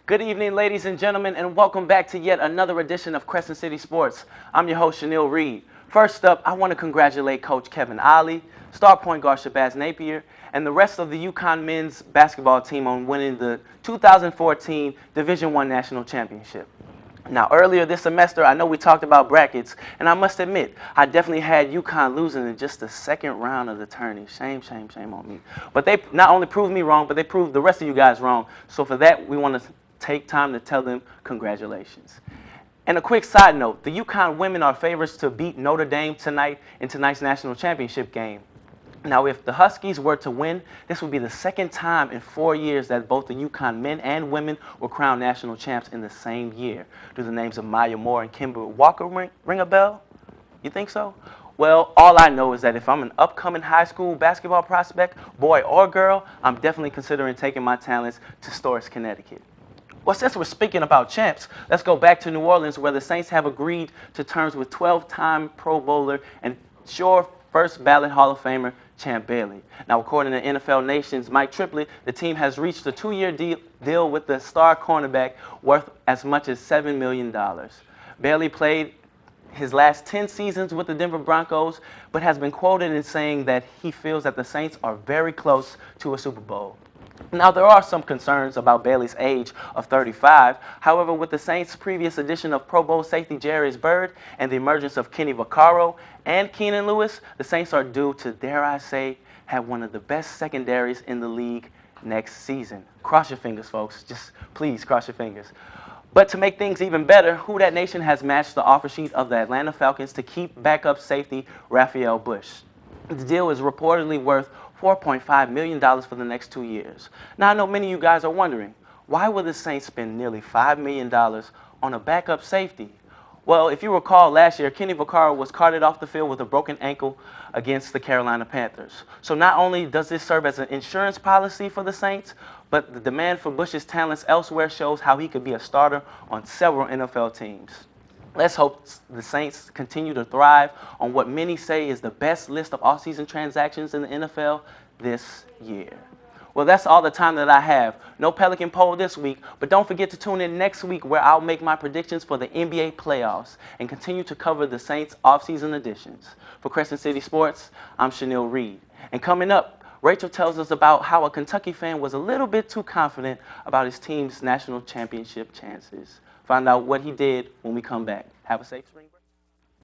Good evening, ladies and gentlemen, and welcome back to yet another edition of Crescent City Sports. I'm your host, Chanel Reed. First up, I want to congratulate Coach Kevin Ollie, star point guard Shabazz Napier, and the rest of the UConn men's basketball team on winning the 2014 Division I National Championship. Now, earlier this semester, I know we talked about brackets, and I must admit, I definitely had UConn losing in just the second round of the tourney. Shame, shame, shame on me. But they not only proved me wrong, but they proved the rest of you guys wrong. So for that, we want to take time to tell them congratulations. And a quick side note, the UConn women are favorites to beat Notre Dame tonight in tonight's national championship game. Now, if the Huskies were to win, this would be the second time in 4 years that both the UConn men and women were crowned national champs in the same year. Do the names of Maya Moore and Kimber Walker ring a bell? You think so? Well, all I know is that if I'm an upcoming high school basketball prospect, boy or girl, I'm definitely considering taking my talents to Storrs, Connecticut. Well, since we're speaking about champs, let's go back to New Orleans, where the Saints have agreed to terms with 12-time Pro Bowler and sure first ballot Hall of Famer Champ Bailey. Now, according to NFL Nation's Mike Triplett, the team has reached a 2-year deal with the star cornerback worth as much as $7 million. Bailey played his last 10 seasons with the Denver Broncos, but has been quoted in saying that he feels that the Saints are very close to a Super Bowl. Now, there are some concerns about Bailey's age of 35. However, with the Saints' previous addition of Pro Bowl safety Jairus Byrd and the emergence of Kenny Vaccaro and Keenan Lewis, the Saints are due to, dare I say, have one of the best secondaries in the league next season. Cross your fingers, folks. Just please cross your fingers. But to make things even better, Who Dat Nation has matched the offer sheet of the Atlanta Falcons to keep backup safety Raphael Bush. The deal is reportedly worth $4.5 million for the next 2 years. Now, I know many of you guys are wondering, why would the Saints spend nearly $5 million on a backup safety? Well, if you recall, last year, Kenny Vaccaro was carted off the field with a broken ankle against the Carolina Panthers. So not only does this serve as an insurance policy for the Saints, but the demand for Bush's talents elsewhere shows how he could be a starter on several NFL teams. Let's hope the Saints continue to thrive on what many say is the best list of off-season transactions in the NFL this year. Well, that's all the time that I have. No Pelican poll this week, but don't forget to tune in next week where I'll make my predictions for the NBA playoffs and continue to cover the Saints' off-season editions. For Crescent City Sports, I'm Chanel Reed. And coming up, Rachel tells us about how a Kentucky fan was a little bit too confident about his team's national championship chances. Find out what he did when we come back. Have a safe spring.